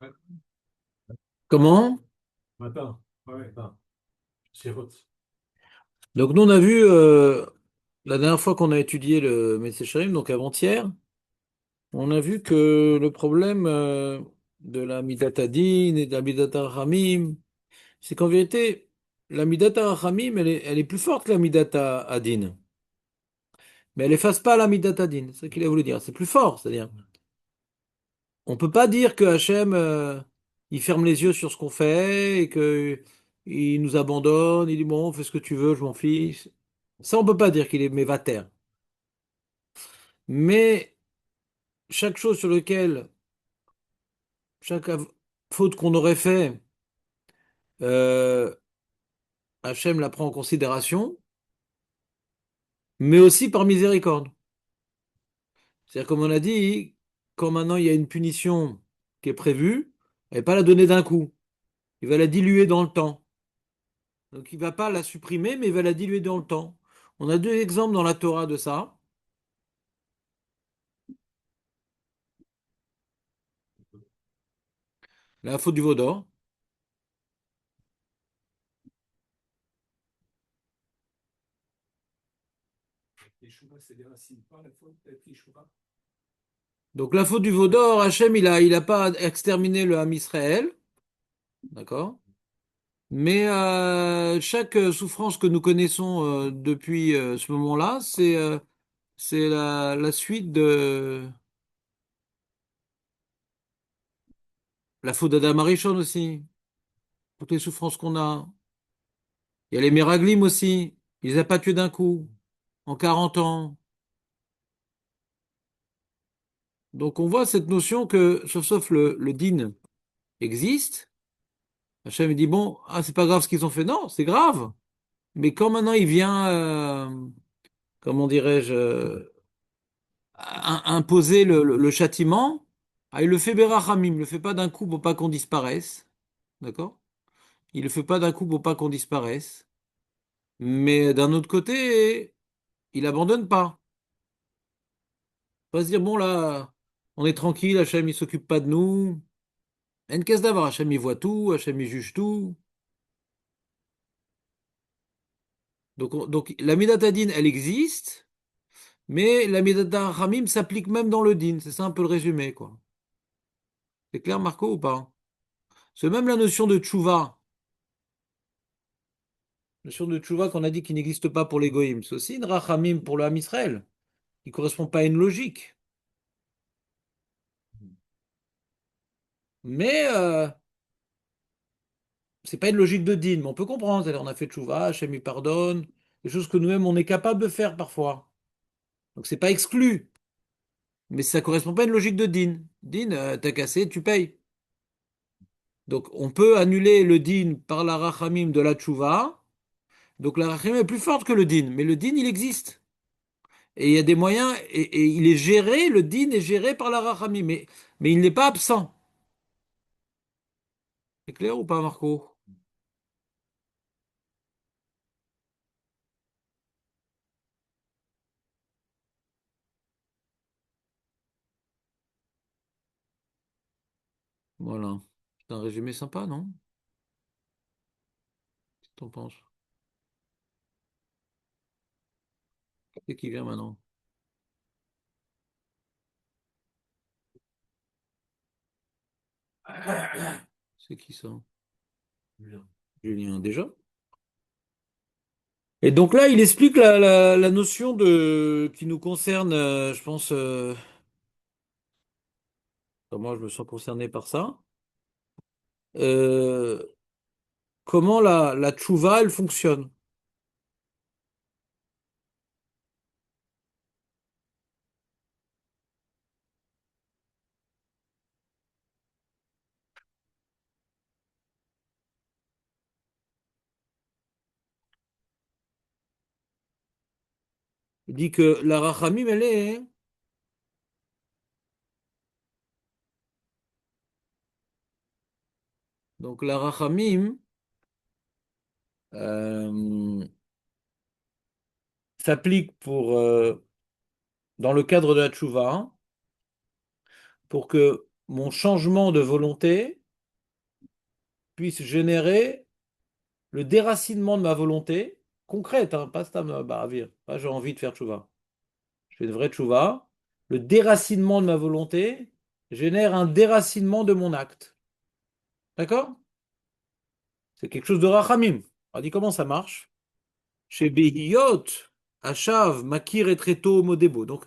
Ouais. Comment? Attends, ouais, attends. C'est route. Donc nous on a vu la dernière fois qu'on a étudié le Metzger, donc avant-hier, on a vu que le problème de la Midata Din et de la Midata Ramim, c'est qu'en vérité, la Midata Ramim, elle est plus forte que la Midata Adin. Mais elle efface pas la Midata Din. C'est ça qu'il a voulu dire. C'est plus fort, c'est-à-dire. On peut pas dire que Hachem, il ferme les yeux sur ce qu'on fait et que il nous abandonne, il dit bon, fais ce que tu veux, je m'en fiche. Ça, on peut pas dire qu'il est mévater. Mais chaque chose sur laquelle, chaque faute qu'on aurait fait, euh, Hachem la prend en considération, mais aussi par miséricorde. C'est-à-dire, comme on a dit, quand maintenant il y a une punition qui est prévue, elle ne va pas la donner d'un coup. Il va la diluer dans le temps. Donc il va pas la supprimer, mais il va la diluer dans le temps. On a deux exemples dans la Torah de ça. La faute du veau d'or. Teshuva, c'est des racines. Pas la faute de Teshuva. Donc la faute du veau d'or, Hachem, il a pas exterminé le Ham Israël, d'accord? Mais chaque souffrance que nous connaissons depuis ce moment-là, c'est la suite de la faute d'Adam Arishon aussi. Toutes les souffrances qu'on a. Il y a les Meraglim aussi. Il les a pas tués d'un coup, en 40 ans. Donc on voit cette notion que, sauf le din existe. Hachem dit, bon, ah, c'est pas grave ce qu'ils ont fait. Non, c'est grave. Mais quand maintenant il vient, comment dirais-je, imposer le châtiment, ah, il le fait berachamim, il le fait pas d'un coup pour pas qu'on disparaisse. D'accord? Il le fait pas d'un coup pour pas qu'on disparaisse. Mais d'un autre côté, il abandonne pas. Pas se dire, bon là, on est tranquille, Hachem il s'occupe pas de nous. Une caisse d'avoir, Hachem il voit tout, Hachem il juge tout. Donc la Midata Din, elle existe, mais la Midata Ramim s'applique même dans le Din. C'est ça un peu le résumé, quoi. C'est clair, Marco, ou pas? C'est même la notion de tchouva. La notion de tchouva qu'on a dit qu'il n'existe pas pour les goïms. C'est aussi une rachamim pour le Ham Israël, qui correspond pas à une logique. Mais c'est pas une logique de Din, mais on peut comprendre. C'est-à-dire, on a fait tchouva, Hachem il pardonne, des choses que nous-mêmes on est capable de faire parfois. Donc c'est pas exclu, mais ça correspond pas à une logique de Din. Din, t'as cassé, tu payes. Donc on peut annuler le din par la rachamim de la tchouva. Donc la rachamim est plus forte que le din, mais le din il existe. Et il y a des moyens, et il est géré, le din est géré par la rachamim, mais il n'est pas absent. C'est clair ou pas, Marco? Voilà. C'est un résumé sympa, non? Qu'est-ce que t'en penses? C'est qui vient maintenant? C'est qui ça? Bien. Julien, déjà? Et donc là, il explique la notion de qui nous concerne, je pense, moi je me sens concerné par ça. Euh, comment la tchouva, elle fonctionne. Il dit que la rachamim, elle est, donc la rachamim euh, s'applique dans le cadre de la tchouva, pour que mon changement de volonté puisse générer le déracinement de ma volonté, concrète, hein, pas stam baravir, pas j'ai envie de faire tchouva. Je fais une vraie tchouva. Le déracinement de ma volonté génère un déracinement de mon acte. D'accord? C'est quelque chose de rachamim. On dit comment ça marche? Chez Behiyot, Achav, Makir et Treto, Modebo. Donc,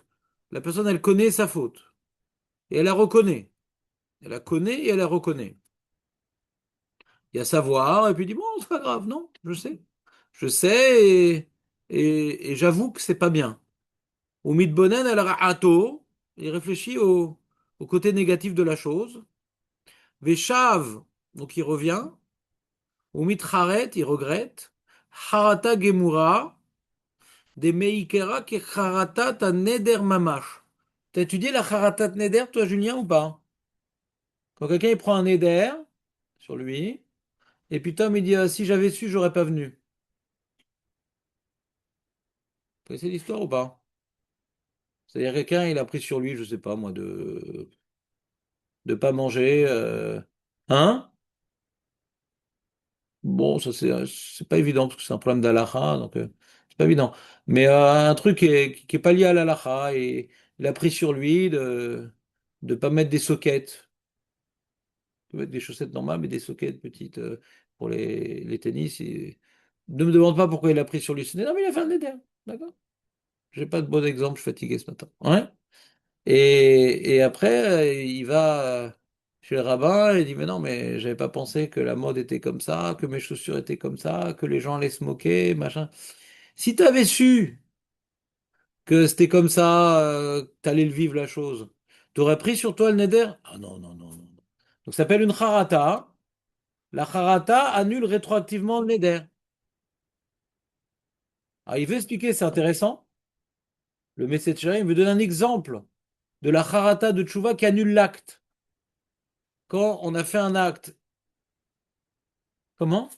la personne, elle connaît sa faute. Et elle la reconnaît. Elle la connaît et elle la reconnaît. Il y a savoir, et puis il dit, bon, c'est pas grave, non, je sais. Je sais, et j'avoue que c'est pas bien. Au mitbonen al ra'ato, il réfléchit au côté négatif de la chose. Veshav, donc il revient. Au mitcharet, il regrette. Harata gemura, de meikera ke harata ta neder mamash. T'as étudié la harata neder, toi, Julien, ou pas? Quand quelqu'un il prend un neder sur lui, et puis Tom il dit, ah, si j'avais su, j'aurais pas venu. Vous connaissez l'histoire ou pas? C'est-à-dire quelqu'un, il a pris sur lui, je sais pas moi, de pas manger. Hein? Bon, ça c'est pas évident parce que c'est un problème d'halakha, donc c'est pas évident. Mais un truc qui est pas lié à l'halakha et il a pris sur lui de pas mettre des soquettes, de mettre des chaussettes normales, mais des soquettes petites pour les tennis. Ne me demande pas pourquoi il a pris sur lui. Non, mais il a fait un éder, d'accord? J'ai pas de bon exemple, je suis fatigué ce matin. Ouais. Et après, il va chez le rabbin et il dit, mais non, mais j'avais pas pensé que la mode était comme ça, que mes chaussures étaient comme ça, que les gens allaient se moquer, machin. Si tu avais su que c'était comme ça, que t'allais le vivre la chose, t'aurais pris sur toi le neder? Ah non, non, non, non. Donc ça s'appelle une charata. La charata annule rétroactivement le neder. Ah, il veut expliquer, c'est intéressant. Le Messetcher, il me donne un exemple de la charata de Tchouva qui annule l'acte. Quand on a fait un acte, comment?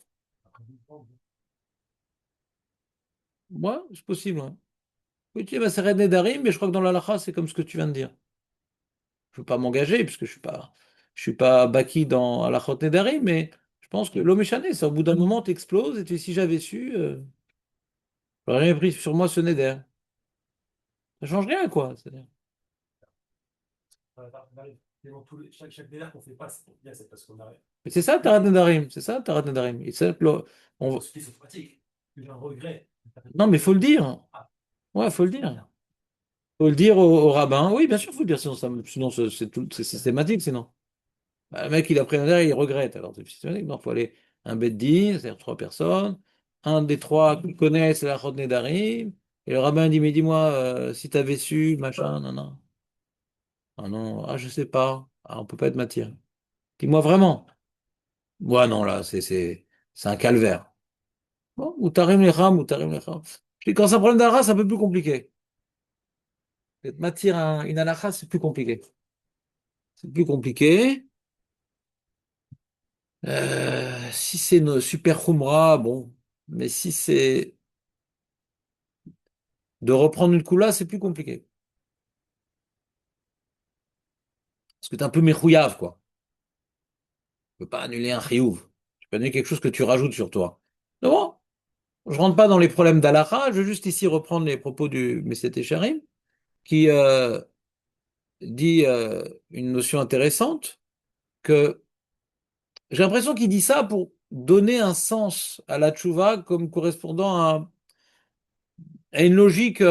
Ouais, c'est possible. Ouais. Oui, tu dis, bah, c'est Red Nedarim, mais je crois que dans la Lacha, c'est comme ce que tu viens de dire. Je ne veux pas m'engager, puisque je suis pas baki dans Halachot Nedarim, mais je pense que l'homme est chané, c'est au bout d'un moment, tu exploses, et tu dis, si j'avais su, j'aurais rien pris sur moi ce Neder. Ça change rien, quoi. C'est-à-dire. Et dans chaque délire qu'on fait pas, c'est parce qu'on a Mais c'est ça, Tarat Nedarim, c'est ça, Tarat Nedarim. Et ça, on- ce qui est pratique. J'ai un regret. Non, mais il faut le dire. Ah, Ouais, il faut le dire. Faut le dire au rabbin. Oui, bien sûr, il faut le dire, sinon c'est systématique, sinon. Bah, le mec, il a pris un air, il regrette. Alors, c'est systématique. Non, il faut aller un bête din, c'est-à-dire trois personnes. Un des trois qui connaissent la Chodné d'Arim. Et le rabbin dit, mais dis-moi, si t'avais su, machin, non, non. Ah non, ah, je sais pas. Ah, on peut pas être matière. Dis-moi vraiment. Ouais, non, là, c'est un calvaire. Bon, ou tarim les ram, ou tarim les ram. Je dis, quand c'est un problème d'alakha, c'est un peu plus compliqué. Être matière une halakha, c'est plus compliqué. C'est plus compliqué. Si c'est une super khumra, bon. Mais si c'est de reprendre une coula, c'est plus compliqué. Parce que t'es un peu méchouillave, quoi. Tu peux pas annuler un chiyuv. Tu peux annuler quelque chose que tu rajoutes sur toi. Non, je rentre pas dans les problèmes d'Alaha, je veux juste ici reprendre les propos du Messie Sharim, qui dit une notion intéressante, que j'ai l'impression qu'il dit ça pour donner un sens à la tchouva comme correspondant à une logique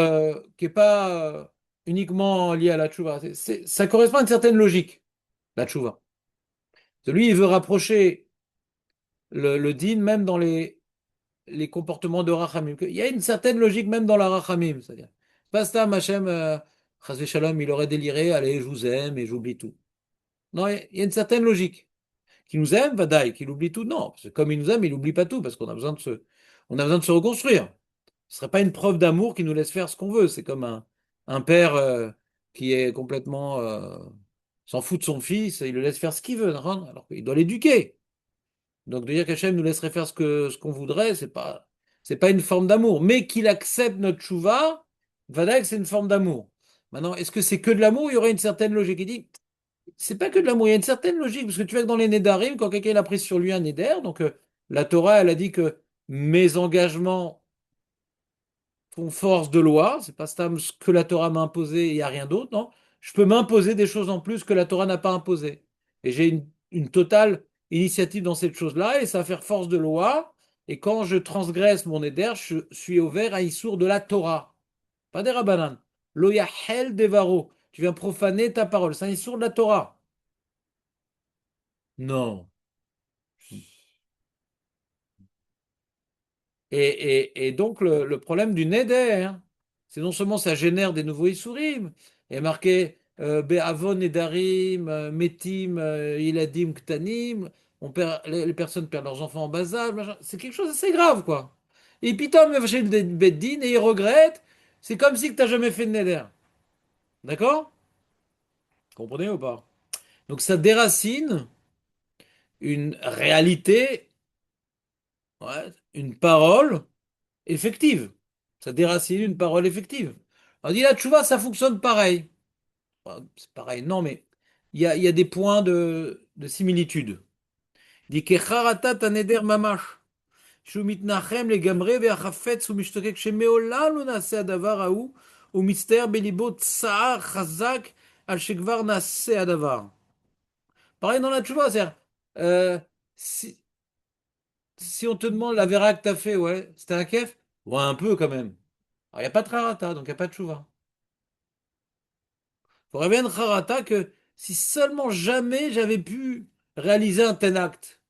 qui n'est pas uniquement liée à la tchouva. Ça correspond à une certaine logique, la tchouva. Lui, il veut rapprocher le din même dans les comportements de Rachamim. Il y a une certaine logique même dans la Rachamim. C'est-à-dire, pas ça, Hachem, chas v'shalom, il aurait déliré, allez, je vous aime et j'oublie tout. Non, il y a une certaine logique. Qui nous aime, Vadaï, qu'il oublie tout, non. Parce que comme il nous aime, il n'oublie pas tout, parce qu'on a besoin de se reconstruire. Ce ne serait pas une preuve d'amour qui nous laisse faire ce qu'on veut. C'est comme un père qui est complètement s'en fout de son fils, il le laisse faire ce qu'il veut, non, alors qu'il doit l'éduquer. Donc de dire qu'Hachem nous laisserait faire ce qu'on voudrait, c'est pas une forme d'amour. Mais qu'il accepte notre chouva, Vadaï, c'est une forme d'amour. Maintenant, est-ce que c'est que de l'amour? Il y aurait une certaine logique qui dit, c'est pas que de l'amour, il y a une certaine logique, parce que tu vois que dans les Nédarim, quand quelqu'un il a pris sur lui un Néder, donc la Torah, elle a dit que mes engagements font force de loi, c'est pas stam ce que la Torah m'a imposé et il n'y a rien d'autre, non? Je peux m'imposer des choses en plus que la Torah n'a pas imposées. Et j'ai une totale initiative dans cette chose-là, et ça va faire force de loi, et quand je transgresse mon Néder, je suis ouvert à Issour de la Torah, pas des Rabbanan. Lo yahel devaro, tu viens profaner ta parole, c'est un Issour de la Torah. Non. Et donc, le problème du neder, c'est non seulement ça génère des nouveaux Issourim, il y a marqué Be'avon Nedarim, Metim, Iladim, Ktanim, les personnes perdent leurs enfants en bas âge, machin. C'est quelque chose d'assez grave, quoi. Et puis, Tom va chez le Beddin et il regrette, c'est comme si tu n'as jamais fait de neder. D'accord? Comprenez ou pas? Donc, ça déracine une réalité, ouais, une parole effective. Ça déracine une parole effective. On dit là, tu vois, ça fonctionne pareil. Enfin, c'est pareil, non, mais il y a des points de similitude. Il dit כחרטת הנדר ממש, שהוא מתנחם לגמרי והחפץ ומשתוקק שמעולם לא נעשה הדבר ההוא, ומצטער בליבו צער חזק על שכבר נעשה הדבר. Pareil dans la tchouva, c'est-à-dire, euh, si, si on te demande la vera que t'as fait, ouais, c'était un kef? Ouais, un peu quand même. Alors, il n'y a pas de harata, donc il n'y a pas de tchouva. Faudrait bien de harata que si seulement jamais j'avais pu réaliser un tel acte.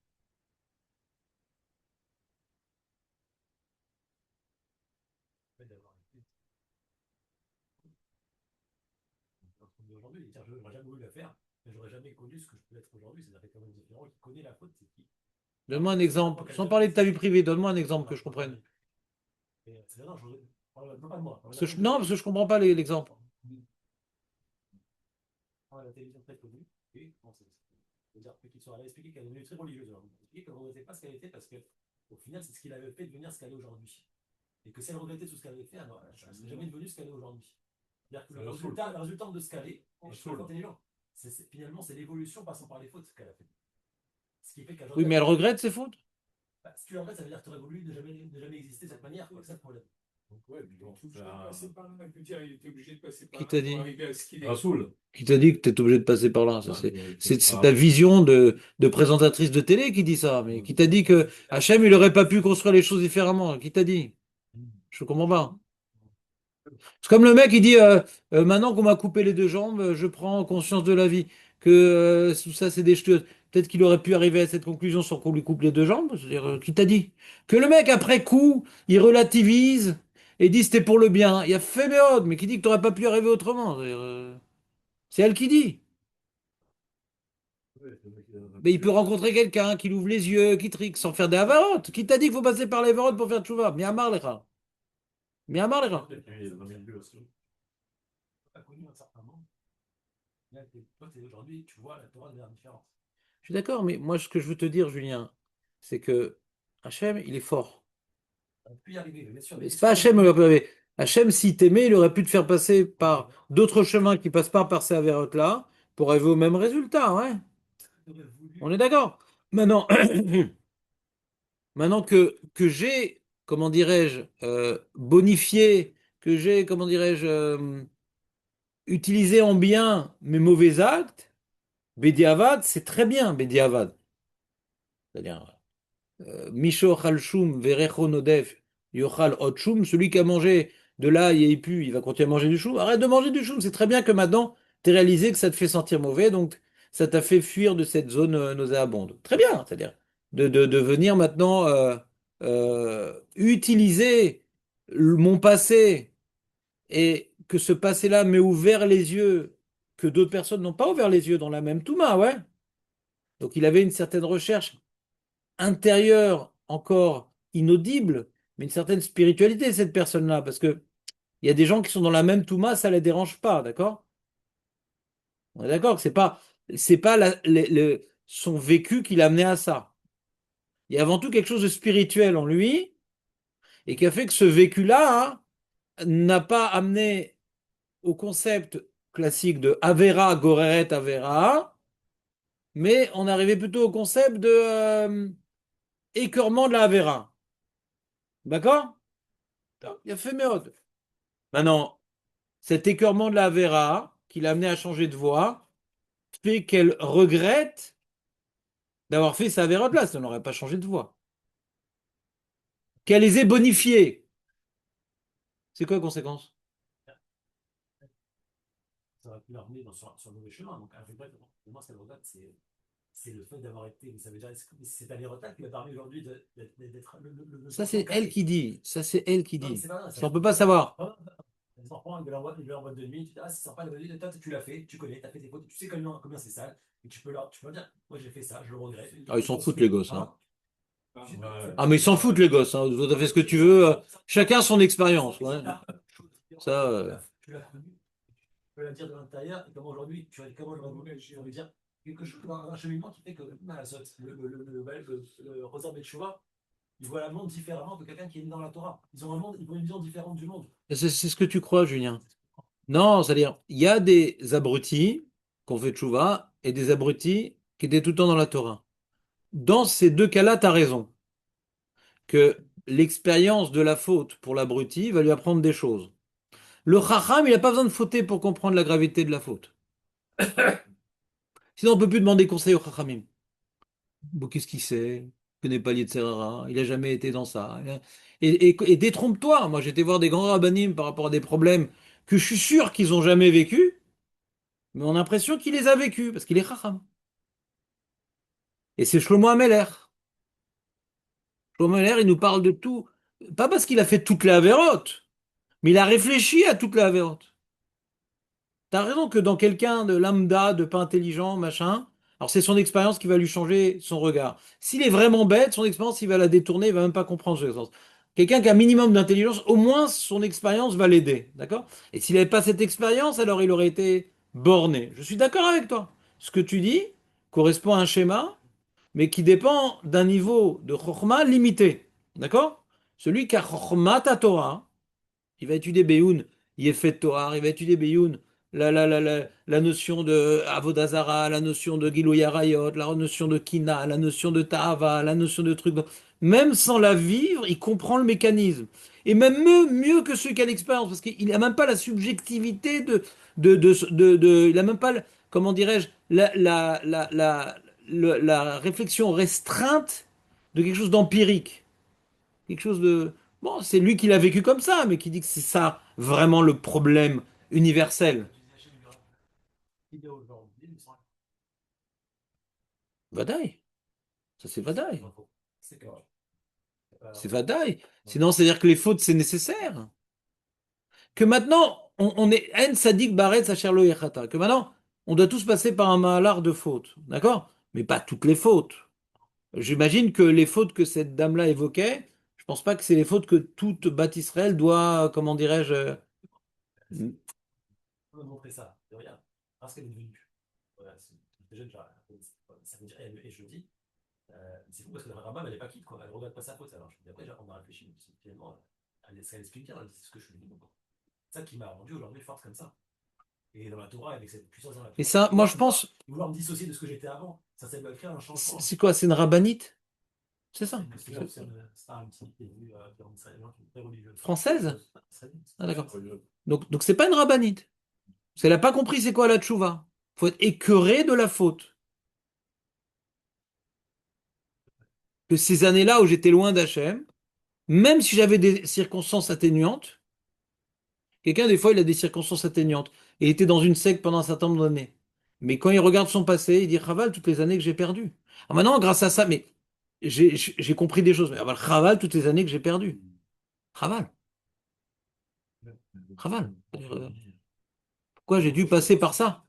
fait d'avoir été aujourd'hui. Je n'aurais jamais voulu la faire, mais j'aurais jamais connu ce que je peux être aujourd'hui. C'est-à-dire quelqu'un de différent qui connaît la faute, c'est qui. Donne-moi un exemple. Sans parler de ta vie privée, donne-moi un exemple que je comprenne. C'est non, je pas de moi. Non, parce que je comprends pas l'exemple. La télévision très connue, et c'est-à-dire qu'ils sont allés expliquer qu'elle est devenue très religieuse. Alors, expliquer qu'elle ne regrettait pas ce qu'elle était parce que, au final, c'est ce qui l'avait fait devenir ce qu'elle est aujourd'hui. Et que si elle regrettait tout ce qu'elle avait fait, alors, elle ne serait jamais devenue ce qu'elle est aujourd'hui. C'est-à-dire que le résultat de ce qu'elle est, je suis intelligent. Finalement, c'est l'évolution passant par les fautes qu'elle a fait. Ce qui fait qu'elle Oui, mais elle regrette ses fautes. bah, si tu regrettes, ça veut dire que tu aurais voulu ne jamais exister de cette manière. C'est ça le problème. Donc, ouais, mais donc, je passer par là. Je veux dire, il était obligé de passer par Qui là t'a pour dit? arriver à ce qu'il est. Rasoul. Qui t'a dit que tu es obligé de passer par là? Ça, Ouais, c'est ta vision de présentatrice de télé qui dit ça. Mais qui t'a dit que Hachem, il aurait pas pu construire les choses différemment? Qui t'a dit? Je comprends pas. C'est comme le mec qui dit maintenant qu'on m'a coupé les deux jambes, je prends conscience de la vie. Que tout ça, c'est des ch'tiotes. Peut-être qu'il aurait pu arriver à cette conclusion sans qu'on lui coupe les deux jambes. C'est-à-dire, qui t'a dit? Que le mec, après coup, il relativise et dit c'était pour le bien. Il y a Féméode, mais qui dit que tu n'aurais pas pu arriver autrement. C'est-à-dire, c'est elle qui dit. Mais il peut rencontrer quelqu'un qui l'ouvre les yeux, qui trique, sans faire des avarotes. Qui t'a dit qu'il faut passer par les avarotes pour faire tchouva? Miamar lecha. Miamar lecha. Pas connu un certain moment. Là, toi, aujourd'hui, tu vois la Torah de la différence. Je suis d'accord, mais moi, ce que je veux te dire, Julien, c'est que Hachem, il est fort. On peut y arriver, bien sûr. Mais c'est pas Hachem, Hachem, s'il t'aimait, il aurait pu te faire passer par d'autres chemins qui passent pas par ces avérotes-là pour arriver au même résultat, ouais. On est d'accord. Maintenant, maintenant que j'ai, comment dirais-je, bonifié, que j'ai, comment dirais-je, utilisé en bien mes mauvais actes, Bediavad, c'est très bien, Bediavad. C'est-à-dire, Misho Chalshum Verecho Nodef Yochal Ot Shum, celui qui a mangé de l'ail et pu, il va continuer à manger du chou. Arrête de manger du chou, c'est très bien que maintenant, tu as réalisé que ça te fait sentir mauvais, donc ça t'a fait fuir de cette zone nauséabonde. Très bien, c'est-à-dire de venir maintenant utiliser mon passé et que ce passé-là m'ait ouvert les yeux, que d'autres personnes n'ont pas ouvert les yeux dans la même Touma, ouais. Donc il avait une certaine recherche intérieure encore inaudible, mais une certaine spiritualité, cette personne-là, parce que il y a des gens qui sont dans la même Touma, ça ne les dérange pas, d'accord? On est d'accord que c'est pas son vécu qui l'a amené à ça. Il y a avant tout quelque chose de spirituel en lui et qui a fait que ce vécu-là n'a pas amené au concept classique de Avera, Goreret, Avera, mais on arrivait plutôt au concept de écœurement de la Avera. D'accord? Il a fait méthode. Maintenant, cet écœurement de la Avera, qui l'a amené à changer de voie, fait qu'elle regrette d'avoir fait sa Avera de là, sinon elle n'aurait pas changé de voie. Qu'elle les ait bonifiés. C'est quoi la conséquence? Ça va plus l'amener sur le mauvais chemin. Donc, en fait, pour moi, ce qu'elle regrette, c'est le fait d'avoir été. Ça veut dire, c'est ta retraite qui m'a permis aujourd'hui d'être le Ça, sens c'est elle carré. qui dit. Ça, c'est elle qui Non, mais dit. c'est pas grave. Ça, on peut pas savoir. Les enfants, ils veulent en boîte de nuit. Tu dis, ah, c'est sympa, toi, tu l'as fait, tu connais, tu as fait tes fautes, tu sais combien c'est sale. Et tu peux leur dire, moi j'ai fait ça, je le regrette. Ah, ils s'en foutent, les gosses, hein. Hein. Ah, Ah, mais ils s'en foutent, les gosses, hein. Vous avez fait ce que tu veux. Chacun son expérience. Ouais. Ça, Tu l'as connu, tu peux la dire de l'intérieur, et comme aujourd'hui, comment je vais dire quelque chose, un cheminement qui fait que le Rosa Betchouva, ils voient le monde différemment que quelqu'un qui est né dans la Torah. Ils ont une vision différente du monde. c'est ce que tu crois, Julien. Non, c'est-à-dire, il y a des abrutis qui ont fait tchouva et des abrutis qui étaient tout le temps dans la Torah. Dans ces deux cas-là, tu as raison. Que l'expérience de la faute pour l'abruti va lui apprendre des choses. Le chacham, il n'a pas besoin de fauter pour comprendre la gravité de la faute. Sinon, on ne peut plus demander conseil au chachamim. Bon, qu'est-ce qu'il sait? Il connaît pas l'Yetzer. Il n'a jamais été dans ça. Et détrompe-toi. Moi, j'étais voir des grands rabbinim par rapport à des problèmes que je suis sûr qu'ils n'ont jamais vécus, mais on a l'impression qu'il les a vécus, parce qu'il est chacham. Et c'est Shlomo Ameler. Shlomo Ameler, il nous parle de tout. Pas parce qu'il a fait toute la Avérote, mais il a réfléchi à toute la Avérote. T'as raison que dans quelqu'un de lambda, de pas intelligent, machin, alors c'est son expérience qui va lui changer son regard. S'il est vraiment bête, son expérience, il va la détourner, il va même pas comprendre son expérience. Quelqu'un qui a un minimum d'intelligence, au moins son expérience va l'aider, d'accord? Et s'il n'avait pas cette expérience, alors il aurait été borné. Je suis d'accord avec toi. Ce que tu dis correspond à un schéma, mais qui dépend d'un niveau de chorma limité, d'accord? Celui qui a chorma ta Torah, il va étudier Beyoun, Yefet Toar, il va étudier Beyoun, la notion de Avodazara, la notion de Gilou Yarayot, la notion de Kina, la notion de Ta'ava, la notion de truc. Même sans la vivre, il comprend le mécanisme. Et même mieux que celui qui a l'expérience, parce qu'il n'a même pas la subjectivité il n'a même pas, comment dirais-je, la réflexion restreinte de quelque chose d'empirique. Quelque chose de... Bon, c'est lui qui l'a vécu comme ça, mais qui dit que c'est ça vraiment le problème universel. L'idée aujourd'hui, Vadaï, ça c'est Vadaï. c'est que C'est Vadaï. Sinon, c'est-à-dire que les fautes, c'est nécessaire. Que maintenant, on est En Sadik Baret Sacher Lo Yechata. Que maintenant, on doit tous passer par un malar de fautes. D'accord? Mais pas toutes les fautes. J'imagine que les fautes que cette dame-là évoquait, je pense pas que c'est les fautes que toute Bat Israël doit, comment dirais-je, on va montrer ça, de rien, parce qu'elle est devenue. Voilà, c'est jeune, ça veut dire, et je le dis, c'est fou parce que le rabbin, elle n'est pas quitte, quoi. Elle ne regarde pas sa faute. Alors, après, on a réfléchi, finalement, elle explique bien, c'est ce que je lui dis. C'est ça qui m'a rendu aujourd'hui forte comme ça. Et dans la Torah, avec cette puissance dans la et Torah, ça, moi je pense, vouloir me dissocier de ce que j'étais avant, ça va créer un changement. c'est quoi? C'est une rabbinite? C'est ça? C'est un petit qui est venu dans Israël, qui est très religieux. Française? Ah, d'accord. Donc c'est pas une rabbinite. Elle n'a pas compris c'est quoi la tchouva. Faut être écœuré de la faute. Que ces années-là où j'étais loin d'Hachem, même si j'avais des circonstances atténuantes, quelqu'un des fois il a des circonstances atténuantes et il était dans une secte pendant un certain nombre d'années. Mais quand il regarde son passé, il dit Chaval toutes les années que j'ai perdues. Ah, maintenant, grâce à ça, mais j'ai compris des choses. Mais Chaval toutes les années que j'ai perdues. Chaval, Chaval. Pourquoi j'ai dû passer par ça?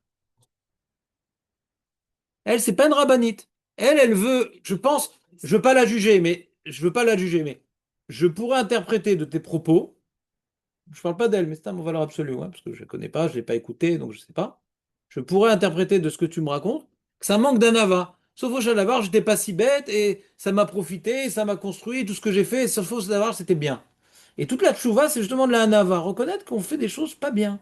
Elle, c'est pas une rabbinite. Elle veut, je pense, je veux pas la juger, mais je veux pas la juger, mais je pourrais interpréter de tes propos. Je parle pas d'elle, mais c'est un mot valeur absolue, hein, parce que je la connais pas, je l'ai pas écouté, donc je sais pas. Je pourrais interpréter de ce que tu me racontes que ça manque d'anava. Sauf au Shadavar, j'étais pas si bête et ça m'a profité, ça m'a construit, tout ce que j'ai fait, sauf au Shadavar, c'était bien. Et toute la tchouva, c'est justement de la anava, reconnaître qu'on fait des choses pas bien,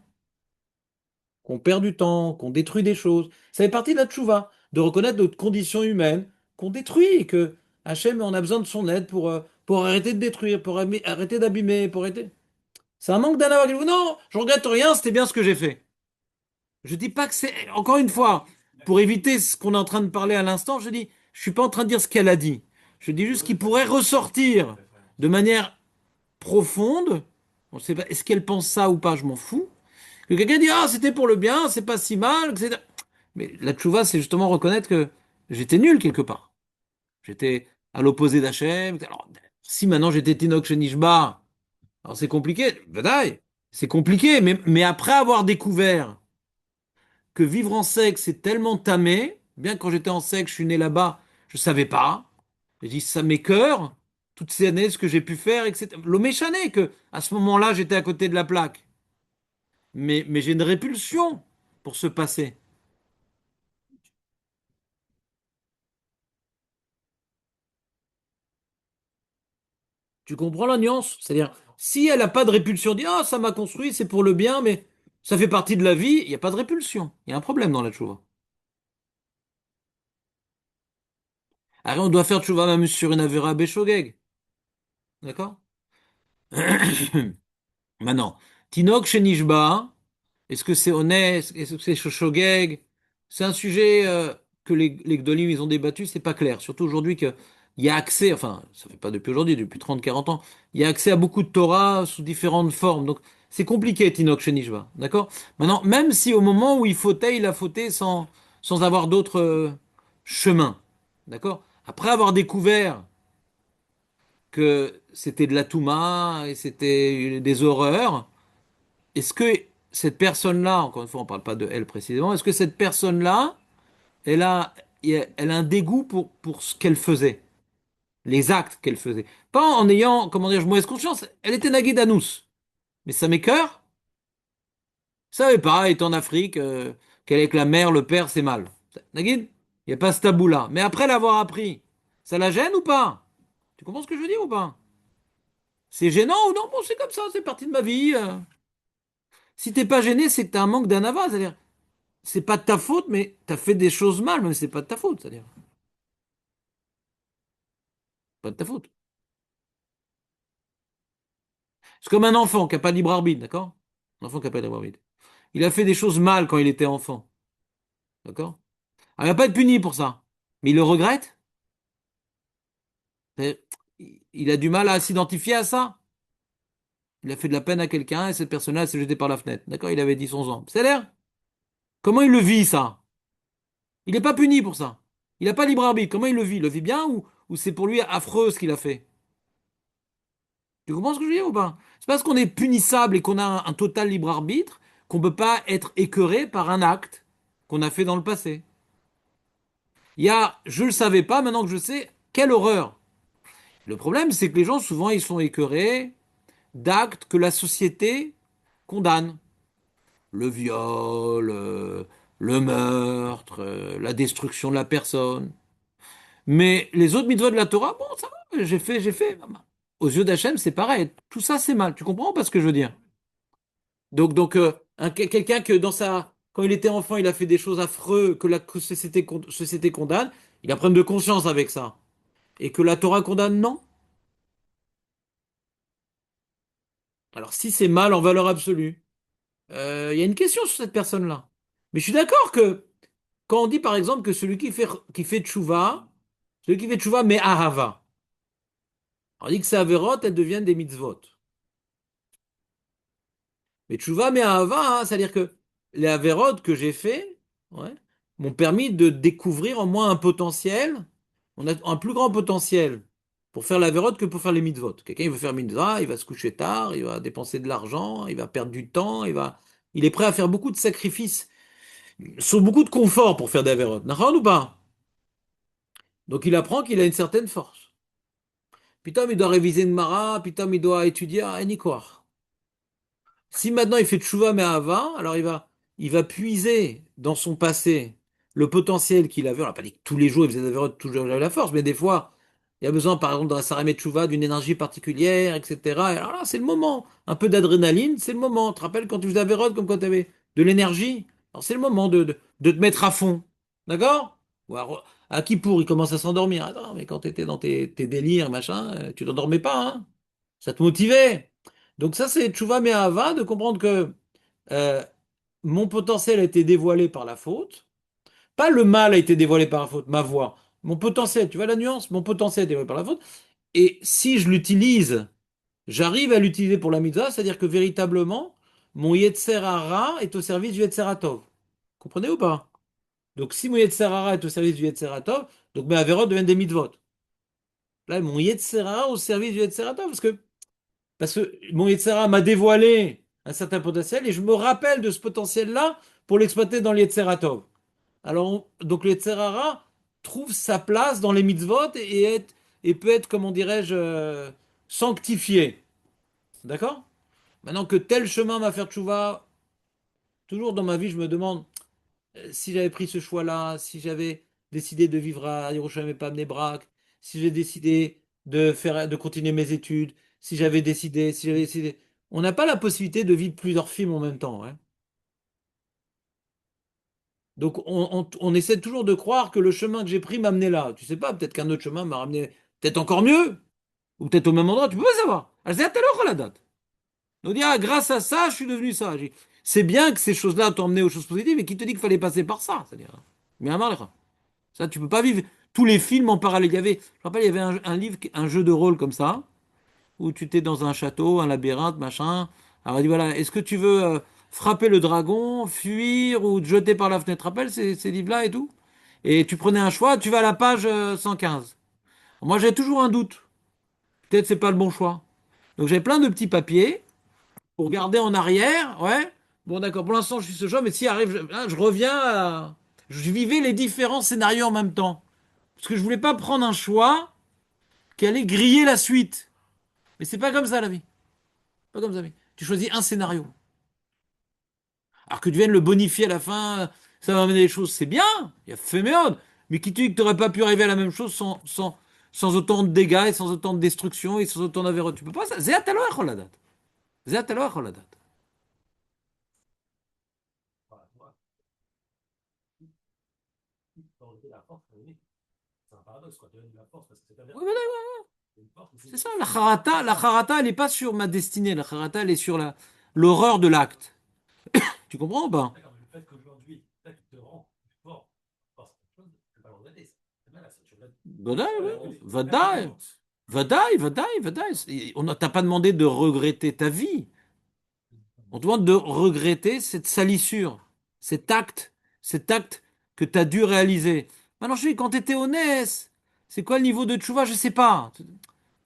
qu'on perd du temps, qu'on détruit des choses. Ça fait partie de la tchouva. de reconnaître notre condition humaine, qu'on détruit, et que Hachem, on a besoin de son aide pour arrêter de détruire, pour arrêter d'abîmer, pour arrêter. C'est un manque d'anava. Non, je regrette rien, c'était bien ce que j'ai fait. Je dis pas que c'est, encore une fois, pour éviter ce qu'on est en train de parler à l'instant, je dis, je suis pas en train de dire ce qu'elle a dit. Je dis juste qu'il pourrait ressortir de manière profonde. On sait pas, est-ce qu'elle pense ça ou pas, je m'en fous. Que quelqu'un dit, ah, c'était pour le bien, c'est pas si mal, etc. Mais la tchouva, c'est justement reconnaître que j'étais nul quelque part. J'étais à l'opposé d'Hachem. Alors, si maintenant j'étais Tinoch chez Nishba, alors c'est compliqué. Badaï, c'est compliqué, mais après avoir découvert que vivre en sec, c'est tellement tamé, bien que quand j'étais en sec, je suis né là-bas, je savais pas. J'ai dit, ça m'écœure, toutes ces années, ce que j'ai pu faire, etc. L'homme échané, que à ce moment-là, j'étais à côté de la plaque. Mais j'ai une répulsion pour ce passé. Tu comprends la nuance? C'est-à-dire, si elle n'a pas de répulsion, dit, ah, ça m'a construit, c'est pour le bien, mais ça fait partie de la vie, il n'y a pas de répulsion. Il y a un problème dans la tchouva. Alors, on doit faire tchouva même sur une avéra béchogeg. D'accord? Maintenant, Tinok chez Nishba, est-ce que c'est honnête? Est-ce que c'est shoshogeg? C'est un sujet que les Gdolim, ils ont débattu, c'est pas clair. Surtout aujourd'hui qu'il y a accès, enfin, ça fait pas depuis aujourd'hui, depuis 30, 40 ans, il y a accès à beaucoup de Torah sous différentes formes. Donc, c'est compliqué, Tinok chez Nishba. D'accord? Maintenant, même si au moment où il a fauté sans avoir d'autres chemins. D'accord? Après avoir découvert que c'était de la Touma et c'était des horreurs, est-ce que cette personne-là, encore une fois, on ne parle pas de elle précisément, est-ce que cette personne-là, elle a, elle a un dégoût pour ce qu'elle faisait, les actes qu'elle faisait? Pas en ayant, comment dire, mauvaise conscience, elle était naguée d'anous. Mais ça m'écoeure, je savais pas, étant en Afrique, qu'avec la mère, le père, c'est mal. Naguide, il n'y a pas ce tabou-là. Mais après l'avoir appris, ça la gêne ou pas? Tu comprends ce que je veux dire ou pas? C'est gênant ou non? Bon, c'est comme ça, c'est partie de ma vie. Si t'es pas gêné, c'est que t'as un manque d'anava, c'est-à-dire, c'est pas de ta faute, mais t'as fait des choses mal, mais c'est pas de ta faute, c'est-à-dire, pas de ta faute. C'est comme un enfant qui a pas de libre arbitre, d'accord? Un enfant qui a pas de libre arbitre. Il a fait des choses mal quand il était enfant, d'accord? Alors, il va pas être puni pour ça, mais il le regrette. C'est- Il a du mal à s'identifier à ça. Il a fait de la peine à quelqu'un et cette personne-là s'est jetée par la fenêtre, d'accord? Il avait 10, 11 ans. C'est l'air? Comment il le vit, ça? Il n'est pas puni pour ça. Il n'a pas libre arbitre. Comment il le vit? Il le vit bien ou c'est pour lui affreux ce qu'il a fait? Tu comprends ce que je veux dire ou pas? C'est parce qu'on est punissable et qu'on a un total libre arbitre qu'on ne peut pas être écœuré par un acte qu'on a fait dans le passé. Il y a, je le savais pas, maintenant que je sais, quelle horreur. Le problème, c'est que les gens, souvent, ils sont écœurés d'actes que la société condamne. Le viol, le meurtre, la destruction de la personne. Mais les autres mitzvot de la Torah, bon, ça va, j'ai fait. Aux yeux d'Hachem, c'est pareil. Tout ça, c'est mal. Tu comprends pas ce que je veux dire? Donc quelqu'un que quand il était enfant, il a fait des choses affreuses que la société condamne, il a un problème de conscience avec ça. Et que la Torah condamne, non. Alors si c'est mal en valeur absolue, il y a une question sur cette personne-là. Mais je suis d'accord que quand on dit par exemple que celui qui fait tchouva, celui qui fait tchouva mais ahava, on dit que ces avérotes, elles deviennent des mitzvot. Mais tchouva mais ahava, hein, c'est-à-dire que les avérotes que j'ai fait, ouais, m'ont permis de découvrir en moi un potentiel. On a un plus grand potentiel pour faire l'avérote que pour faire les mitzvot. Quelqu'un il veut faire mitzvah, il va se coucher tard, il va dépenser de l'argent, il va perdre du temps, il est prêt à faire beaucoup de sacrifices, sur beaucoup de confort pour faire des avérotes. D'accord ou pas? Donc il apprend qu'il a une certaine force. Putain, il doit réviser une mara, putain, il doit étudier à Enikor. Si maintenant il fait tchouva mais avant, alors il va puiser dans son passé le potentiel qu'il avait. On n'a pas dit que tous les jours il faisait des avérotes, toujours il avait la force, mais des fois, il y a besoin, par exemple, dans la Saramé tchouva, d'une énergie particulière, etc. Et alors là, c'est le moment. Un peu d'adrénaline, c'est le moment. Tu te rappelles quand tu faisais avérotes, comme quand tu avais de l'énergie? Alors c'est le moment de te mettre à fond. D'accord? Ou à Kippour, il commence à s'endormir. Attends, mais quand tu étais dans tes délires, machin, tu t'endormais pas, hein? Ça te motivait. Donc ça, c'est tchouva me'ahava, de comprendre que euh, mon potentiel a été dévoilé par la faute. Pas le mal a été dévoilé par la faute, ma voix. Mon potentiel, tu vois la nuance? Mon potentiel est dévoilé par la faute. Et si je l'utilise, j'arrive à l'utiliser pour la mitzvah, c'est-à-dire que véritablement, mon Yetzer Hara est au service du Yetzer Hatov. Comprenez ou pas? Donc si mon Yetzer Hara est au service du Yetzer Hatov, donc mes Averot deviennent des mitzvot. Là, mon Yetzer Hara au service du Yetzer Hatov, parce que mon Yetzer Hara m'a dévoilé un certain potentiel et je me rappelle de ce potentiel-là pour l'exploiter dans le Yetzer Hatov. Alors, donc le Yetzer Hara trouve sa place dans les mitzvot et peut être, comment dirais-je, sanctifié. D'accord? Maintenant que tel chemin m'a fait tchouva, toujours dans ma vie, je me demande si j'avais pris ce choix-là, si j'avais décidé de vivre à Yerushalayim et pas à Bnei-Brak, si j'ai décidé de continuer mes études, si j'avais décidé. On n'a pas la possibilité de vivre plusieurs films en même temps, hein. Donc on essaie toujours de croire que le chemin que j'ai pris m'a amené là. Tu sais pas, peut-être qu'un autre chemin m'a ramené peut-être encore mieux, ou peut-être au même endroit, tu peux pas savoir. Alors, c'est à telle heure la date. On dit, ah, grâce à ça, je suis devenu ça. C'est bien que ces choses-là t'ont emmené aux choses positives, mais qui te dit qu'il fallait passer par ça? C'est-à-dire, mais à Marlecha. Ça, tu peux pas vivre tous les films en parallèle. Je me rappelle, il y avait un livre, un jeu de rôle comme ça, où tu étais dans un château, un labyrinthe, machin. Alors, il dit, voilà, est-ce que tu veux frapper le dragon, fuir ou te jeter par la fenêtre? Tu te rappelles ces livres-là et tout? Et tu prenais un choix, tu vas à la page 115. Moi, j'ai toujours un doute. Peut-être c'est pas le bon choix. Donc, j'avais plein de petits papiers pour garder en arrière, ouais. Bon, d'accord, pour l'instant, je suis ce choix, mais si arrive, là, je reviens à... Je vivais les différents scénarios en même temps. Parce que je voulais pas prendre un choix qui allait griller la suite. Mais c'est pas comme ça, la vie. Pas comme ça, la vie. Tu choisis un scénario. Alors que tu viennes le bonifier à la fin, ça va amener des choses, c'est bien, il y a fait méode. Mais qui te dit que tu n'aurais pas pu arriver à la même chose sans autant de dégâts et sans autant de destruction et sans autant d'avéro. Tu peux pas ça. C'est à telle heure, la date. C'est à telle heure, la date. Voilà, tu vois, enlever la force, c'est un paradoxe, quoi. Tu donnes de la force parce que c'est-à-dire Oui, voilà, que une force, mais c'est ça. La charata, elle n'est pas sur ma destinée. La charata, elle est sur l'horreur de l'acte. Tu comprends ou pas? d'accord, mais le fait qu'aujourd'hui, là, tu te rends plus fort, force quelque chose, tu peux pas le regretter. C'est mal, tu regrettes. Vadaï, oui. Même dans le Vadaï. doute. Vadaï. On t'a pas demandé de regretter ta vie. On te demande de regretter cette salissure, cet acte, cet acte que tu as dû réaliser. Maintenant, je dis, quand tu étais honnête, c'est quoi le niveau de tchouva? Je sais pas.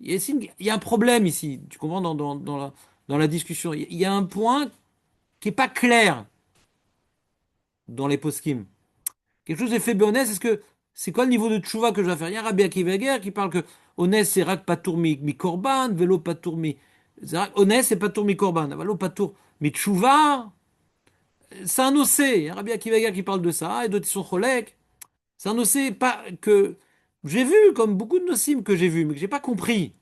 Il y a un problème ici, tu comprends, dans la discussion. Il y a un point qui est pas clair dans les poskim. Quelque chose est fait honnête, c'est quoi le niveau de tchouva que je dois faire? Il y a Rabbi Akiva Eger qui parle que honnête c'est rak patour mi korban, vélo patour mi. Honnête c'est patour mi korban, vélo patour mi tchouva. C'est un océ. Rabbi Akiva Eger qui parle de ça, et d'autres qui sont cholèques. C'est un océ pas que j'ai vu, comme beaucoup de nosim que j'ai vu, mais que j'ai pas compris.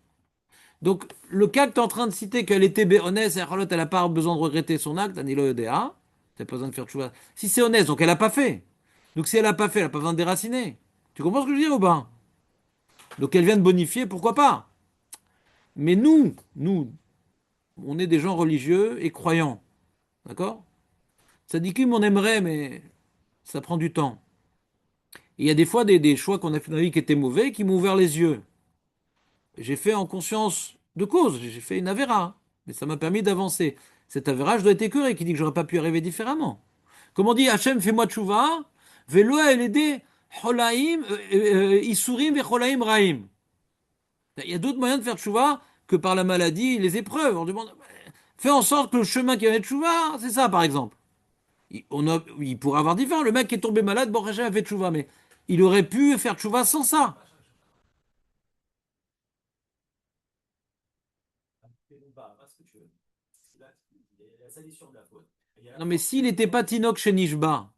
Donc, le cas que tu es en train de citer, qu'elle était honnête, elle n'a pas besoin de regretter son acte, Anilo Yodea, tu n'as pas besoin de faire tchouva. Si c'est honnête, donc elle n'a pas fait. Donc, si elle n'a pas fait, elle n'a pas besoin de déraciner. Tu comprends ce que je veux dire ou pas? Donc, elle vient de bonifier, pourquoi pas? Mais nous, on est des gens religieux et croyants. D'accord? Ça dit qu'on aimerait, mais ça prend du temps. Il y a des fois des choix qu'on a fait dans la vie qui étaient mauvais, qui m'ont ouvert les yeux. J'ai fait en conscience de cause, j'ai fait une avéra, mais ça m'a permis d'avancer. Cette avéra, je dois être écœuré, qui dit que j'aurais pas pu arriver différemment. Comme on dit, Hachem, fais-moi tchouva, velo el aidé, cholaim, isurim ve cholaim raim. Il y a d'autres moyens de faire tchouva que par la maladie et les épreuves. On demande, fais en sorte que le chemin qui va être tchouva, c'est ça par exemple. Il pourrait avoir différent. Le mec qui est tombé malade, bon, Hachem a fait tchouva, mais il aurait pu faire tchouva sans ça. Fais donc pas ce que tu veux. Là, il y a la salissure de la faute. Et il y a la Non, mais force. s'il n'était pas Tinoch chez Nishba,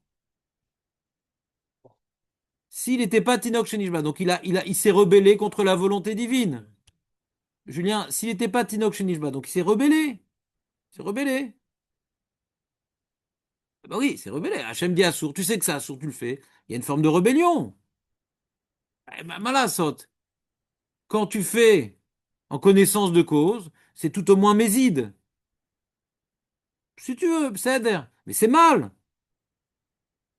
s'il n'était pas Tinoch chez Nishba, donc il s'est rebellé contre la volonté divine. Julien, s'il n'était pas Tinoch chez Nishba, donc il s'est rebellé. Il s'est rebellé. Ah bah oui, il s'est rebellé. Hachem dit Assour, tu sais que ça Assour, tu le fais. Il y a une forme de rébellion. Eh ben, malasot. Quand tu fais en connaissance de cause, c'est tout au moins méside. Si tu veux, c'est mais c'est mal.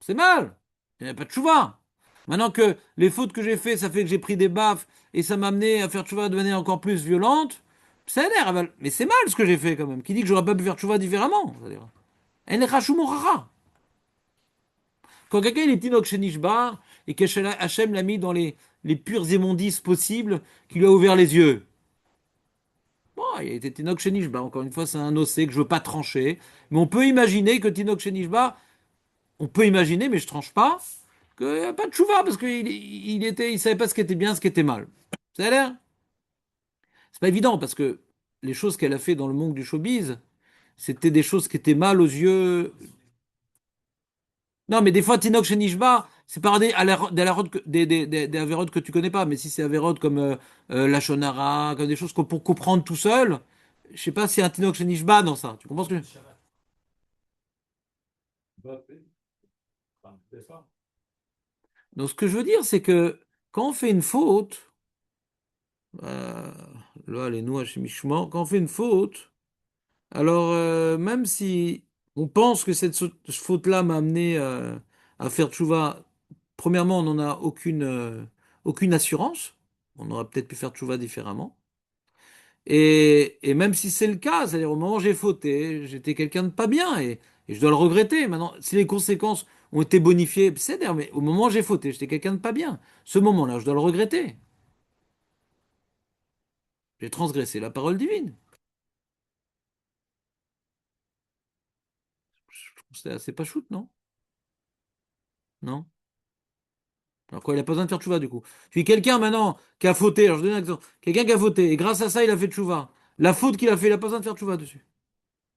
C'est mal. Il n'y a pas de chouva. Maintenant que les fautes que j'ai fait, ça fait que j'ai pris des baffes et ça m'a amené à faire chouva de manière encore plus violente, c'est Aval. Mais c'est mal ce que j'ai fait quand même. Qui dit que j'aurais pas pu faire chouva différemment? C'est-à-dire, En echashou moracha. Quand quelqu'un il est tinok chez Nishbar et qu'Hachem l'a mis dans les pures immondices possibles, qui lui a ouvert les yeux. Bon, il a été tinok chez Nishbar. Encore une fois, c'est un ossé que je veux pas trancher. Mais on peut imaginer que tinok chez Nishbar, on peut imaginer, mais je tranche pas, qu'il n'y a pas de chouva parce il savait pas ce qui était bien, ce qui était mal. Ça a l'air? C'est pas évident parce que les choses qu'elle a fait dans le monde du showbiz, c'était des choses qui étaient mal aux yeux. Non, mais des fois, Tinoch chez Nishba, c'est par des avérotes que tu connais pas. Mais si c'est avérotes comme la Shonara, comme des choses qu'on peut comprendre tout seul, je sais pas si y a un Tinoch chez Nishba dans ça. Tu comprends ce que je... Shabbat. Enfin, n'est-ce pas? Donc, ce que je veux dire, c'est que quand on fait une faute, euh, là, les noix chez Mishma, quand on fait une faute, alors même si on pense que cette faute-là m'a amené à faire tchouva, premièrement, on n'en a aucune assurance. On aurait peut-être pu faire tchouva différemment. Et même si c'est le cas, c'est-à-dire au moment où j'ai fauté, j'étais quelqu'un de pas bien et je dois le regretter. Maintenant, si les conséquences ont été bonifiées, c'est d'ailleurs, mais au moment où j'ai fauté, j'étais quelqu'un de pas bien. Ce moment-là, je dois le regretter. J'ai transgressé la parole divine. Je trouve que c'est assez pas shoot, non? Non? Alors quoi, il a pas besoin de faire tchouva du coup. Puis quelqu'un maintenant qui a fauté, alors je donne un exemple, quelqu'un qui a fauté, et grâce à ça il a fait tchouva. La faute qu'il a fait, il a pas besoin de faire tchouva dessus.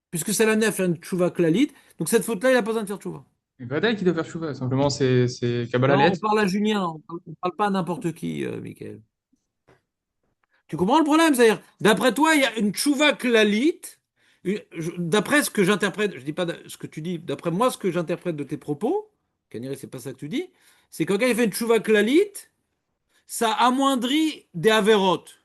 Puisque ça l'a amené à faire une tchouva klalite, donc cette faute-là, il a pas besoin de faire tchouva. Et Wadai qui doit faire chouva, simplement c'est Kabbalah Non, on lettre. parle à Julien, on parle pas à n'importe qui, Michael. Tu comprends le problème? C'est-à-dire, d'après toi, il y a une tchouva klalite, d'après ce que j'interprète, je dis pas ce que tu dis, d'après moi, ce que j'interprète de tes propos, Kaniré, c'est pas ça que tu dis, c'est que quand il fait une tchouva klalite, ça amoindrit des avérotes.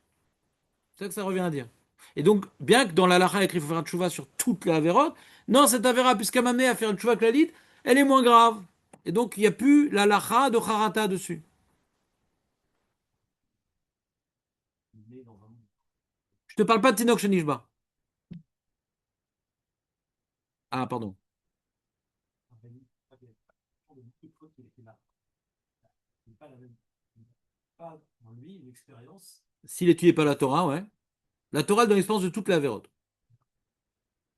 C'est ça que ça revient à dire. Et donc, bien que dans la lacha, il écrit qu'il faut faire un tchouva sur toute la avérote, non, cette avéra, puisqu'elle m'a amené à faire une tchouva klalite, elle est moins grave. Et donc, il n'y a plus la lacha de charata dessus. Né dans un monde. Je te parle pas de Tinoch Shenishba. Ah, pardon. Beaucoup de fautes qui étaient là. Il n'est pas la même. Il n'a pas en lui une expérience S'il étudiait pas la Torah, ouais. La Torah elle donne l'expérience de toute la avérote.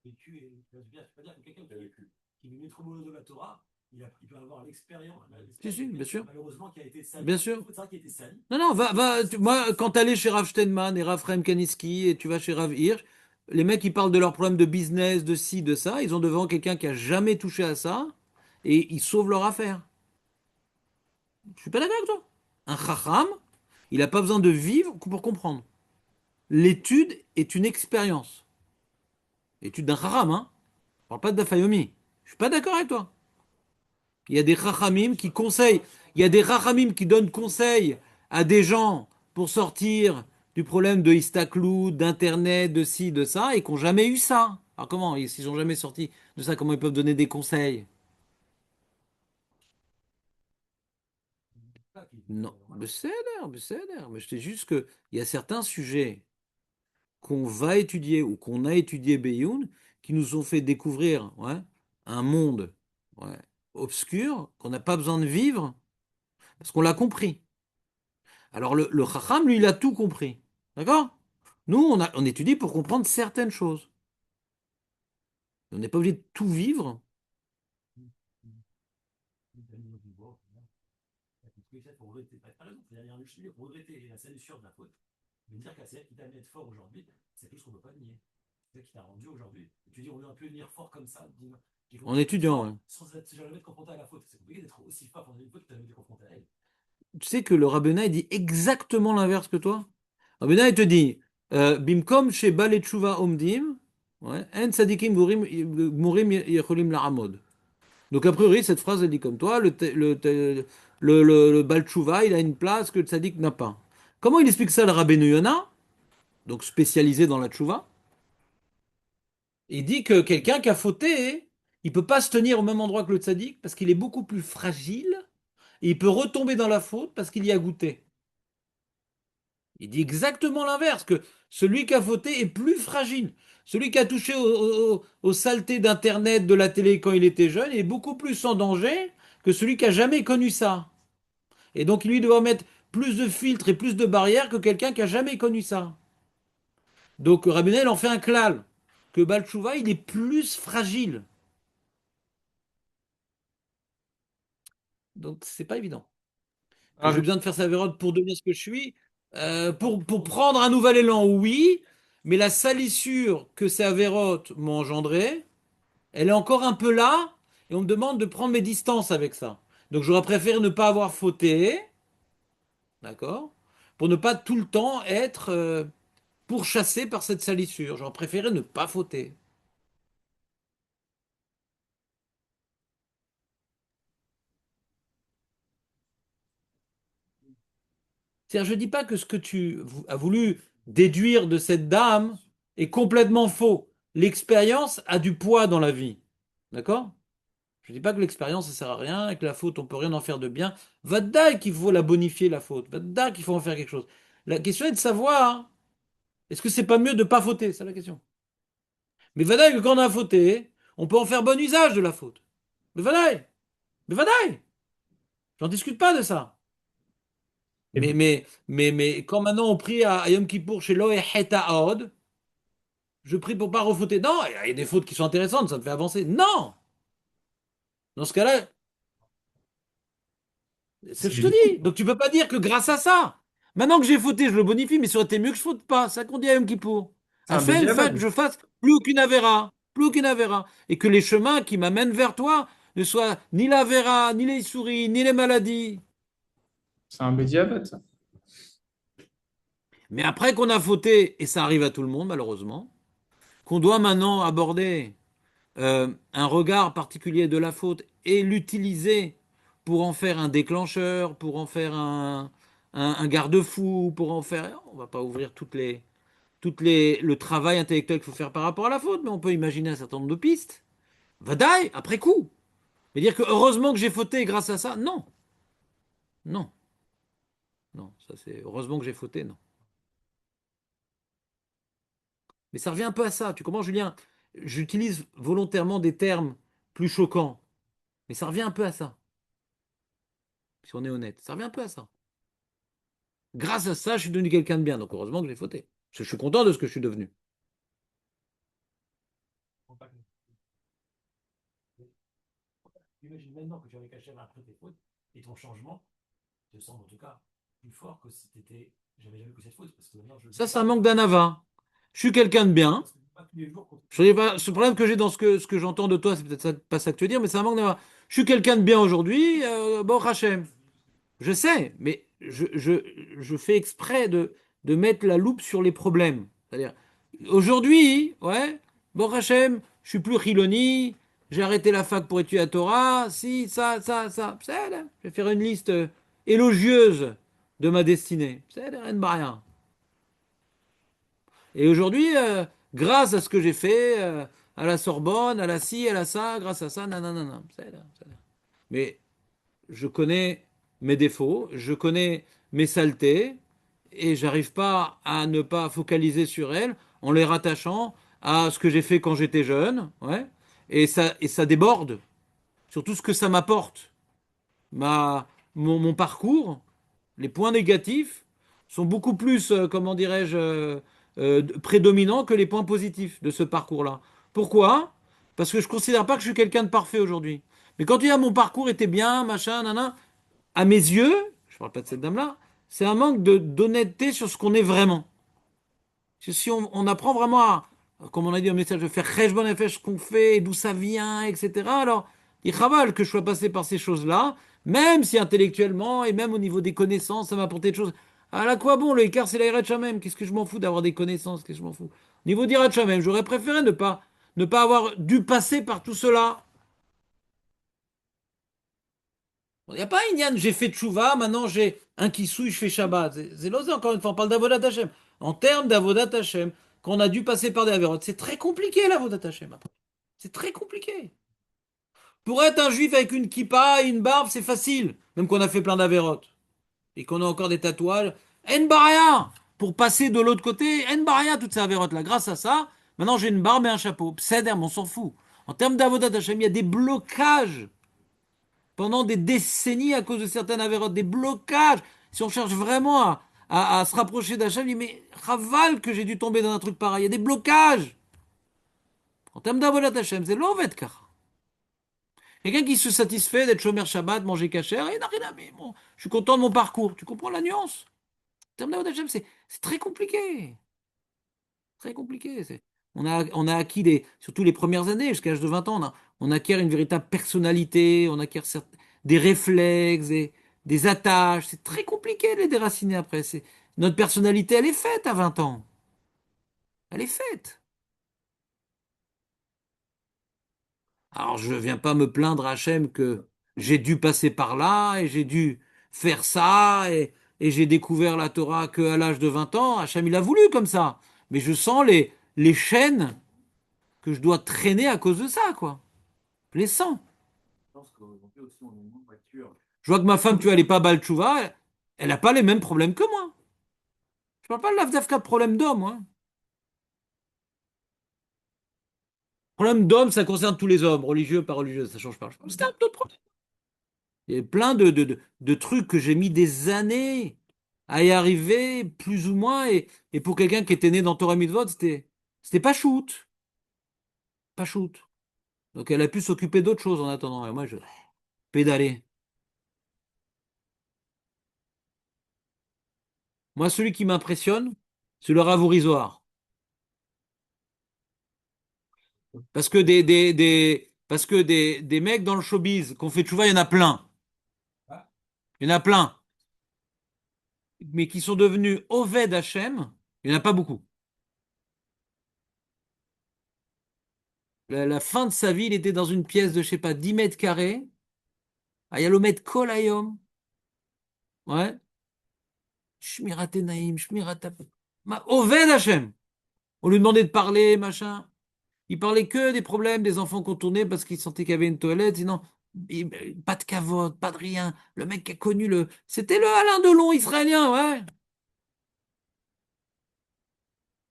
vécue et je veux dire, que quelqu'un qui est trop de la Torah, il peut avoir l'expérience, Si, si, bien sûr. malheureusement, qui a été sali. Bien sûr. C'est ça qui a été sali. Non, non, moi, quand t'allais chez Rav Steinman et Rav Chaim Kaniski et tu vas chez Rav Hirsch, les mecs, ils parlent de leurs problèmes de business, de ci, de ça. Ils ont devant quelqu'un qui a jamais touché à ça et ils sauvent leur affaire. Je suis pas d'accord avec toi. Un chacham, il n'a pas besoin de vivre pour comprendre. L'étude est une expérience. L'étude d'un chacham, hein. Je parle pas de Dafayomi. Je suis pas d'accord avec toi. Il y a des chachamim qui conseillent, il y a des chachamim qui donnent conseil à des gens pour sortir du problème de Istaklout, d'internet, de ci, de ça, et qui n'ont jamais eu ça. Alors comment, s'ils n'ont jamais sorti de ça, comment ils peuvent donner des conseils? Pas qui- Non, mais c'est l'air, mais je dis juste que il y a certains sujets qu'on va étudier ou qu'on a étudié Beyoun qui nous ont fait découvrir ouais, un monde ouais, obscur qu'on n'a pas besoin de vivre parce qu'on l'a compris. Alors le Chacham, lui, il a tout compris. D'accord? Nous, on étudie pour comprendre certaines choses. On n'est pas obligé de tout vivre. C'est-à-dire regretter la salissure de la faute, mais dire qu'à celle qui t'a amené à être fort aujourd'hui, c'est tout ce qu'on ne peut pas nier. C'est ça qui t'a rendu aujourd'hui. Et tu dis, on est un peu venir fort comme ça, qu'il faut En étudiant, ouais. sans être jamais confronté à la faute. C'est compliqué d'être aussi fort quand on a une faute que tu n'as jamais été confronté à elle. Tu sais que le Rabbena, il dit exactement l'inverse que toi. Rabbena, il te dit, Bimkom chez Bale Tshuva Omdim, ouais, En Sadikim Murim Yecholim La'amod. Donc, a priori, cette phrase, elle dit comme toi, le Baal Tshuva, il a une place que le tzaddik n'a pas. Comment il explique ça, le Rabbeinu Yona, donc spécialisé dans la Tshuva? Il dit que quelqu'un qui a fauté, il peut pas se tenir au même endroit que le tzaddik parce qu'il est beaucoup plus fragile et il peut retomber dans la faute parce qu'il y a goûté. Il dit exactement l'inverse, que celui qui a fauté est plus fragile. Celui qui a touché aux saletés d'Internet, de la télé quand il était jeune, est beaucoup plus en danger que celui qui a jamais connu ça. Et donc, lui doit mettre plus de filtres et plus de barrières que quelqu'un qui a jamais connu ça. Donc, Rabbeinu en fait un klal, que Baal Tshuva, il est plus fragile. Donc, c'est pas évident. Que Ah, j'ai besoin de faire sa vérote pour devenir ce que je suis. Pour prendre un nouvel élan, oui, mais la salissure que ces avérotes m'ont engendrée, elle est encore un peu là, et on me demande de prendre mes distances avec ça. Donc j'aurais préféré ne pas avoir fauté, d'accord, pour ne pas tout le temps être pourchassé par cette salissure. J'aurais préféré ne pas fauter. C'est-à-dire, je ne dis pas que ce que tu as voulu déduire de cette dame est complètement faux. L'expérience a du poids dans la vie. D'accord? Je ne dis pas que l'expérience, ça sert à rien et que la faute, on peut rien en faire de bien. Vadaï qu'il faut la bonifier, la faute. Vadaï qu'il faut en faire quelque chose. La question est de savoir, est-ce que c'est pas mieux de pas fauter? C'est la question. Mais vadaï que quand on a fauté, on peut en faire bon usage de la faute. Mais vadaï! Mais vadaï! J'en discute pas de ça. et Mais quand maintenant on prie à Yom Kippour chez Loé Hetaod, je prie pour pas refauter. Non, il y a des fautes qui sont intéressantes, ça me fait avancer. Non! Dans ce cas-là, c'est ce que je c'est te dis. Donc tu peux pas dire que grâce à ça, maintenant que j'ai fauté, je le bonifie, mais ça aurait été mieux que je faute pas. C'est ça qu'on dit à Yom Kippour. c'est un Afin, fait, bédiavad. je fasse plus aucune avéra, plus aucune avéra. Et que les chemins qui m'amènent vers toi ne soient ni l'avéra, ni les souris, ni les maladies. C'est un bédiavad, ça. Mais après qu'on a fauté, et ça arrive à tout le monde malheureusement, qu'on doit maintenant aborder un regard particulier de la faute et l'utiliser pour en faire un déclencheur, pour en faire un garde-fou, pour en faire... On va pas ouvrir le travail intellectuel qu'il faut faire par rapport à la faute, mais on peut imaginer un certain nombre de pistes. Vadaï, après coup. Mais dire que heureusement que j'ai fauté grâce à ça, non. Non. Non, ça c'est heureusement que j'ai fauté, non. Mais ça revient un peu à ça. Tu comprends, Julien? J'utilise volontairement des termes plus choquants, mais ça revient un peu à ça. Si on est honnête, ça revient un peu à ça. Grâce à ça, je suis devenu quelqu'un de bien. Donc heureusement que j'ai fauté. Parce que je suis content de ce que je suis devenu. Imagine maintenant que tu avais caché après tes fautes et ton changement te semble en tout cas plus fort que si t'étais. J'avais jamais fait cette faute parce que maintenant je le Ça, fais c'est un pas. manque d'anava. Je suis quelqu'un de bien. Parce que pas tous les jours qu'on Je sais pas, ce problème que j'ai dans ce que j'entends de toi, c'est peut-être pas ça que tu veux dire, mais c'est un manque d'anava. Je suis quelqu'un de bien aujourd'hui, bon, Hachem. Je sais, mais je fais exprès de mettre la loupe sur les problèmes. C'est-à-dire, aujourd'hui, ouais, bon Hachem, je suis plus Chiloni, j'ai arrêté la fac pour étudier la Torah, si, ça. C'est là. Je vais faire une liste élogieuse de ma destinée. C'est rien de rien. Et aujourd'hui, grâce à ce que j'ai fait, à la Sorbonne, à la ci, à la ça, grâce à ça, nanana. C'est là. Mais je connais mes défauts, je connais mes saletés, et j'arrive pas à ne pas focaliser sur elles en les rattachant à ce que j'ai fait quand j'étais jeune, ouais, et ça déborde sur tout ce que ça m'apporte. Mon parcours, les points négatifs sont beaucoup plus, comment dirais-je, prédominants que les points positifs de ce parcours-là. Pourquoi? Parce que je ne considère pas que je suis quelqu'un de parfait aujourd'hui. Mais quand tu dis mon parcours était bien, machin, nana, à mes yeux, je ne parle pas de cette dame-là, c'est un manque d'honnêteté sur ce qu'on est vraiment. Si on apprend vraiment comme on a dit au message, de faire cheshbon nefesh ce qu'on fait, d'où ça vient, etc. Alors, il raval que je sois passé par ces choses-là, même si intellectuellement et même au niveau des connaissances, ça m'a apporté des choses. À quoi bon, le écart, c'est la même. Qu'est-ce que je m'en fous d'avoir des connaissances? Qu'est-ce que je m'en fous? Au niveau d'Irat même, j'aurais préféré ne pas avoir dû passer par tout cela. Il n'y a pas un Inyan, j'ai fait tchouva, maintenant j'ai un qui souille, je fais Shabbat. C'est l'osé, encore une fois, on parle d'Avodat Hashem. En termes d'Avodat Hashem, qu'on a dû passer par des avérotes, c'est très compliqué l'Avodat Hashem après. C'est très compliqué. Pour être un juif avec une kippa et une barbe, c'est facile, même qu'on a fait plein d'avérotes et qu'on a encore des tatouages. En baraya! Pour passer de l'autre côté, en baraya, toutes ces avérotes-là. Grâce à ça, maintenant j'ai une barbe et un chapeau. Pseder, mais on s'en fout. En termes d'Avodat Hashem, il y a des blocages pendant des décennies à cause de certaines avérotes, des blocages. Si on cherche vraiment à se rapprocher d'Hachem, il dit mais raval que j'ai dû tomber dans un truc pareil. Il y a des blocages. En termes d'avolat Hachem, c'est l'ovet car. Quelqu'un qui se satisfait d'être chômeur Shabbat, manger cachère, et n'a rien à mais bon, je suis content de mon parcours. Tu comprends la nuance? En termes d'avolat Hachem, c'est très compliqué. Très compliqué. On a acquis, surtout les premières années, jusqu'à l'âge de 20 ans, on acquiert une véritable personnalité, on acquiert des réflexes, des attaches. C'est très compliqué de les déraciner après. Notre personnalité, elle est faite à 20 ans. Elle est faite. Alors, je ne viens pas me plaindre à Hachem que j'ai dû passer par là et j'ai dû faire ça et j'ai découvert la Torah qu'à l'âge de 20 ans. Hachem, il a voulu comme ça. Mais je sens les chaînes que je dois traîner à cause de ça, quoi. Je les sens. Je pense qu'aujourd'hui aussi, on est moins mature. Je vois que ma femme, tu vois, elle est pas bal tchouva, elle n'a pas les mêmes problèmes que moi. Je parle pas de l'avdavka de problème d'homme, hein. Problème d'homme, ça concerne tous les hommes, religieux, pas religieux, ça change pas. C'est un autre problème. Il y a plein de trucs que j'ai mis des années à y arriver, plus ou moins, et pour quelqu'un qui était né dans Torah Mitzvot, c'était pas shoot. Pas shoot. Donc elle a pu s'occuper d'autres choses en attendant. Et moi, je pédalais. Moi, celui qui m'impressionne, c'est le ravorisoir. Parce que des mecs dans le showbiz qu'on fait tchouva, il y en a plein. Il y en a plein. Mais qui sont devenus Oved Hashem, il n'y en a pas beaucoup. La fin de sa vie, il était dans une pièce de, je sais pas, 10 mètres carrés, à Yalomet Kol Hayom. Ouais. Shmirat Naïm, Shmirat Oved Hashem. On lui demandait de parler, machin. Il parlait que des problèmes des enfants contournés parce qu'il sentait qu'il y avait une toilette. Sinon, pas de cavote, pas de rien. Le mec qui a connu le. C'était le Alain Delon israélien, ouais.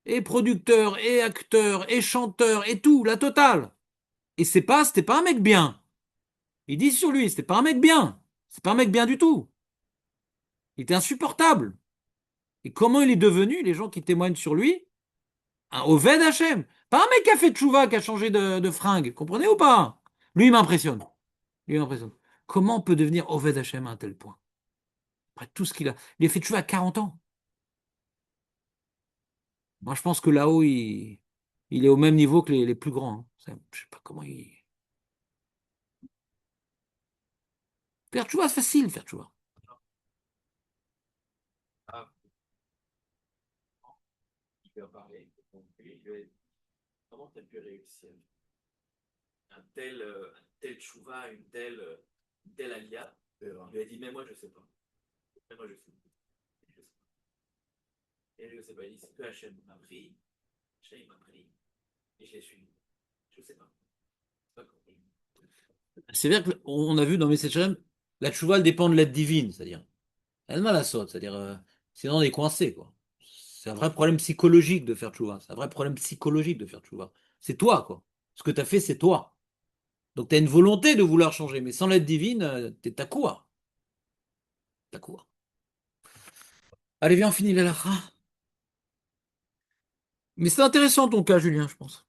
Et producteur, et acteur, et chanteur, et tout, la totale. Et c'était pas un mec bien. Il dit sur lui, c'était pas un mec bien. C'est pas un mec bien du tout. Il était insupportable. Et comment il est devenu, les gens qui témoignent sur lui, un Oved Hashem. Pas un mec qui a fait tchouva, qui a changé de fringue. Comprenez ou pas? Lui, il m'impressionne. Lui, il m'impressionne. Comment on peut devenir Oved Hashem à un tel point? Après tout ce qu'il a. Il a fait tchouva à 40 ans. Moi, je pense que là-haut, il est au même niveau que les plus grands, hein. Je sais pas comment il. Faire tchouva, c'est facile, faire tchouva. Ah, je vais en parler. Donc, comment tu as pu réussir un tel chouva, une telle alia? Il lui a dit, mais moi, je sais pas. Mais moi, je sais pas. Je sais pas. Et je sais pas. Il dit, c'est que Hachem m'a pris. Hachem m'a pris. Et je l'ai suivi. Je sais pas. C'est pas compris. C'est vrai qu'on a vu dans Message Shalem, la tchouva, elle dépend de l'aide divine, c'est-à-dire. Elle m'a la saute, c'est-à-dire. Sinon, on est coincé, quoi. C'est un vrai problème psychologique de faire tchouva. C'est un vrai problème psychologique de faire tchouva. C'est toi, quoi. Ce que tu as fait, c'est toi. Donc, tu as une volonté de vouloir changer, mais sans l'aide divine, t'es takoua. Takoua. Allez, viens, on finit la lacha. Mais c'est intéressant ton cas, Julien, je pense.